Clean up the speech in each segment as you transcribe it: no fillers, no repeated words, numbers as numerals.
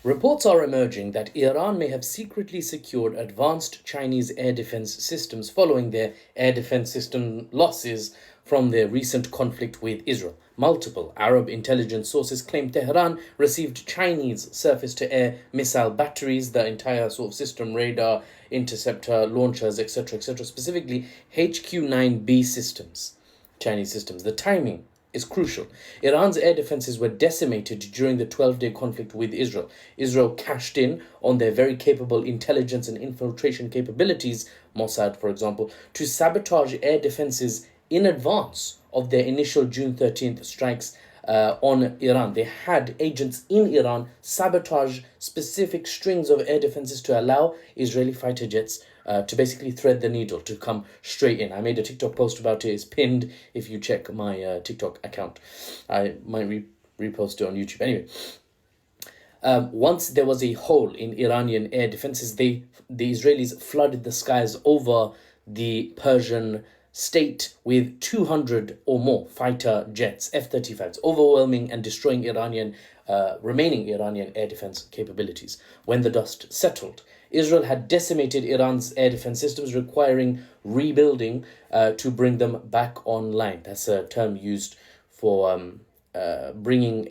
Reports are emerging that Iran may have secretly secured advanced Chinese air defense systems following their air defense system losses from their recent conflict with Israel. Multiple Arab intelligence sources claim Tehran received Chinese surface to air missile batteries, the entire sort of system, radar, interceptor, launchers, etc., specifically HQ-9B systems. Chinese systems. The timing is crucial. Iran's air defenses were decimated during the 12-day conflict with Israel. Israel cashed in on their very capable intelligence and infiltration capabilities, Mossad, for example, to sabotage air defenses in advance of their initial June 13th strikes on Iran. They had agents in Iran sabotage specific strings of air defenses to allow Israeli fighter jets to basically thread the needle, to come straight in. I made a TikTok post about it. It's pinned if you check my TikTok account. I might repost it on YouTube. Anyway, once there was a hole in Iranian air defenses, the Israelis flooded the skies over the Persian state with 200 or more fighter jets, F-35s, overwhelming and destroying remaining Iranian air defense capabilities. When the dust settled, Israel had decimated Iran's air defense systems, requiring rebuilding to bring them back online. That's a term used for bringing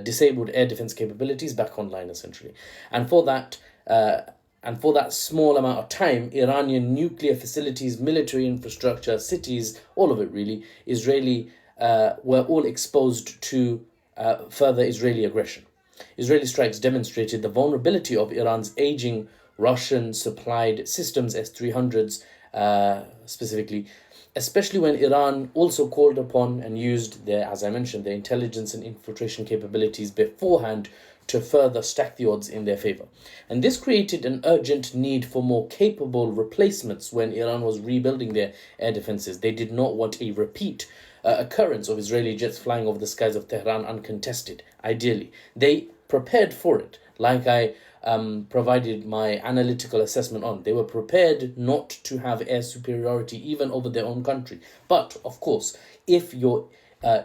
disabled air defense capabilities back online, essentially. And for that small amount of time, Iranian nuclear facilities, military infrastructure, cities, all of it really, Israeli were all exposed to further Israeli aggression. Israeli strikes demonstrated the vulnerability of Iran's aging Russian-supplied systems, S-300s specifically, especially when Iran also called upon and used their, as I mentioned, their intelligence and infiltration capabilities beforehand to further stack the odds in their favor. And this created an urgent need for more capable replacements when Iran was rebuilding their air defenses. They did not want a repeat occurrence of Israeli jets flying over the skies of Tehran uncontested, ideally. They prepared for it, like I provided my analytical assessment on. They were prepared not to have air superiority even over their own country. But, of course, if you're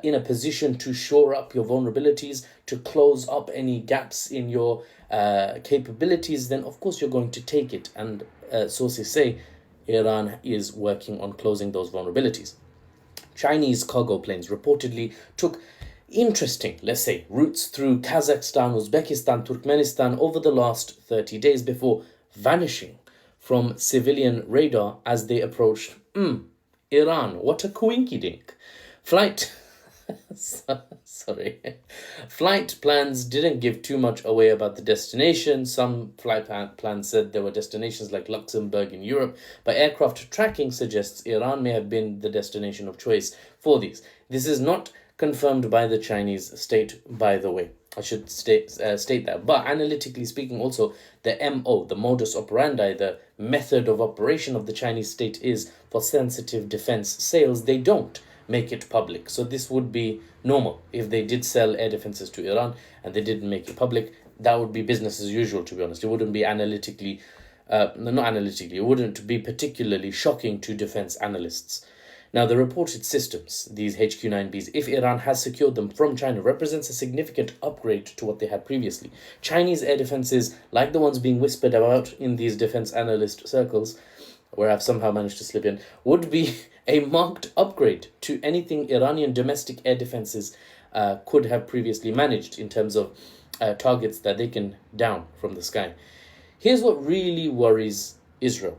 in a position to shore up your vulnerabilities, to close up any gaps in your capabilities, then of course you're going to take it. And sources say Iran is working on closing those vulnerabilities. Chinese cargo planes reportedly took interesting, let's say, routes through Kazakhstan, Uzbekistan, Turkmenistan over the last 30 days before vanishing from civilian radar as they approached Iran. What a coinkydink. Flight plans didn't give too much away about the destination. Some flight plans said there were destinations like Luxembourg in Europe, but aircraft tracking suggests Iran may have been the destination of choice for these. This is not confirmed by the Chinese state, by the way. I should state that. But analytically speaking, also, the MO, the modus operandi, the method of operation of the Chinese state is for sensitive defense sales. They don't make it public. So this would be normal. If they did sell air defenses to Iran and they didn't make it public, that would be business as usual, to be honest. It wouldn't be it wouldn't be particularly shocking to defense analysts. Now, the reported systems, these HQ-9Bs, if Iran has secured them from China, represents a significant upgrade to what they had previously. Chinese air defenses, like the ones being whispered about in these defense analyst circles, where I've somehow managed to slip in, would be a marked upgrade to anything Iranian domestic air defenses could have previously managed in terms of targets that they can down from the sky. Here's what really worries Israel.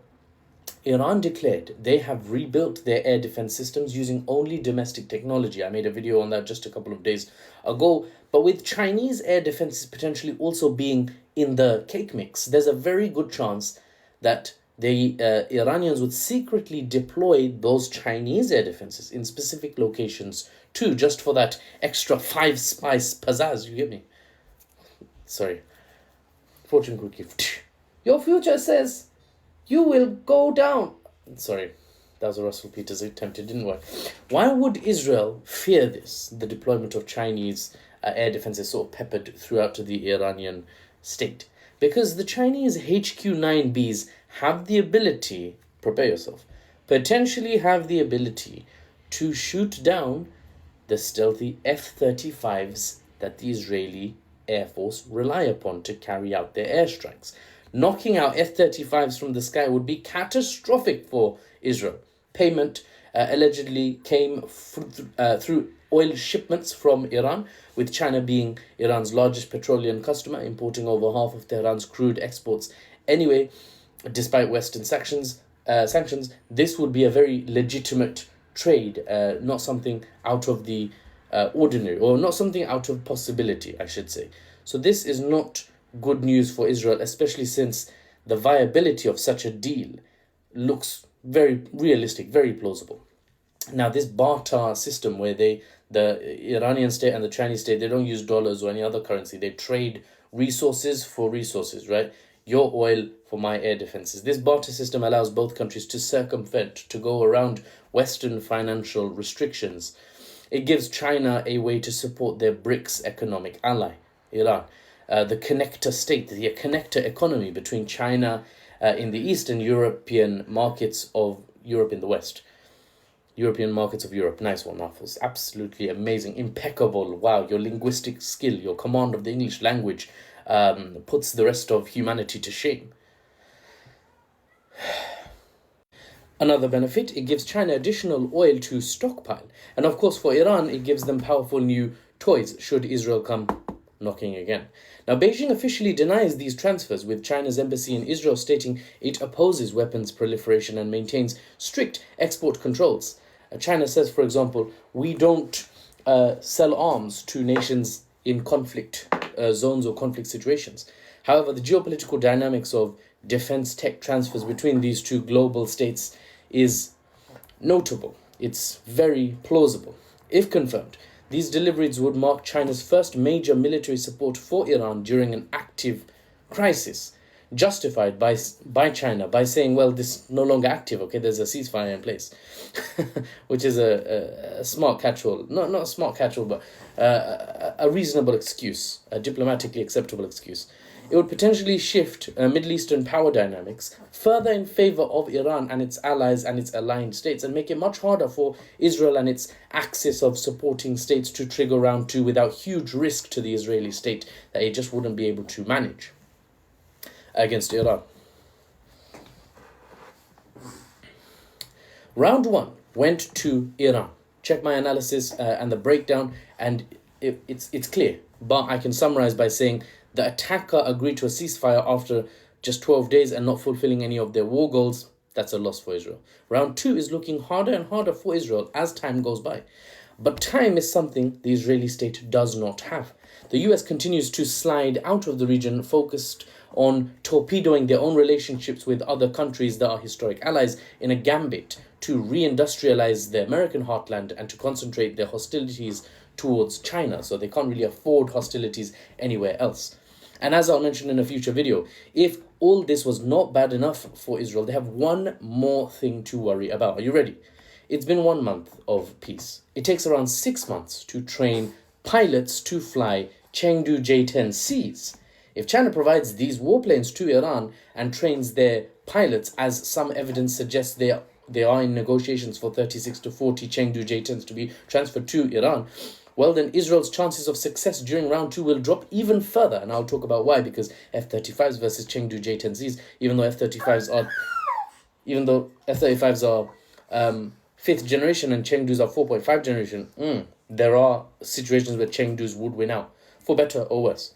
Iran declared they have rebuilt their air defense systems using only domestic technology. I made a video on that just a couple of days ago. But with Chinese air defenses potentially also being in the cake mix, there's a very good chance that the Iranians would secretly deploy those Chinese air defenses in specific locations too, just for that extra 5 spice pizzazz, you get me? Sorry. Fortune cookie. Your future says you will go down. Sorry, that was a Russell Peters attempt. It didn't work. Why would Israel fear this, the deployment of Chinese air defenses sort of peppered throughout to the Iranian state? Because the Chinese HQ-9Bs have the ability, prepare yourself, potentially have the ability to shoot down the stealthy F-35s that the Israeli air force rely upon to carry out their airstrikes. Knocking out F-35s from the sky would be catastrophic for Israel. Payment allegedly came through oil shipments from Iran, with China being Iran's largest petroleum customer, importing over half of Tehran's crude exports. Anyway, despite Western sanctions, this would be a very legitimate trade, not something out of the ordinary, or not something out of possibility, I should say. So this is not good news for Israel, especially since the viability of such a deal looks very realistic, very plausible. Now, this barter system where the Iranian state and the Chinese state, they don't use dollars or any other currency. They trade resources for resources, right? Your oil for my air defenses. This barter system allows both countries to circumvent, to go around Western financial restrictions. It gives China a way to support their BRICS economic ally, Iran. The connector state, the connector economy between China in the east and European markets of Europe in the west. European markets of Europe. Nice one, Nafos. Absolutely amazing. Impeccable. Wow, your linguistic skill, your command of the English language puts the rest of humanity to shame. Another benefit, it gives China additional oil to stockpile. And of course, for Iran, it gives them powerful new toys should Israel come knocking again. Now, Beijing officially denies these transfers, with China's embassy in Israel stating it opposes weapons proliferation and maintains strict export controls. China says, for example, we don't sell arms to nations in conflict zones or conflict situations. However, the geopolitical dynamics of defense tech transfers between these two global states is notable. It's very plausible. If confirmed, these deliveries would mark China's first major military support for Iran during an active crisis, justified by China by saying, well, this is no longer active, okay, there's a ceasefire in place, which is a smart catch-all, not a smart catch-all, but a reasonable excuse, a diplomatically acceptable excuse. It would potentially shift Middle Eastern power dynamics further in favor of Iran and its allies and its aligned states, and make it much harder for Israel and its axis of supporting states to trigger round two without huge risk to the Israeli state that it just wouldn't be able to manage against Iran. Round one went to Iran. Check my analysis and the breakdown, and it's clear. But I can summarize by saying the attacker agreed to a ceasefire after just 12 days and not fulfilling any of their war goals. That's a loss for Israel. Round two is looking harder and harder for Israel as time goes by. But time is something the Israeli state does not have. The US continues to slide out of the region, focused on torpedoing their own relationships with other countries that are historic allies in a gambit to reindustrialize the American heartland and to concentrate their hostilities towards China. So they can't really afford hostilities anywhere else. And as I'll mention in a future video, if all this was not bad enough for Israel, they have one more thing to worry about. Are you ready? It's been 1 month of peace. It takes around 6 months to train pilots to fly Chengdu J-10Cs. If China provides these warplanes to Iran and trains their pilots, as some evidence suggests they are in negotiations for 36 to 40 Chengdu J-10s to be transferred to Iran, well, then Israel's chances of success during round two will drop even further. And I'll talk about why, because F-35s versus Chengdu J-10Cs, even though F-35s are 5th generation and Chengdus are 4.5 generation, there are situations where Chengdus would win out, for better or worse.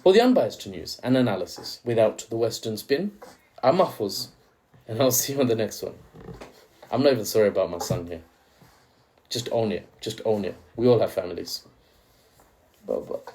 For the unbiased news and analysis, without the Western spin, I'm Mahfouz, and I'll see you on the next one. I'm not even sorry about my son here. Just own it. Just own it. We all have families. Bye-bye.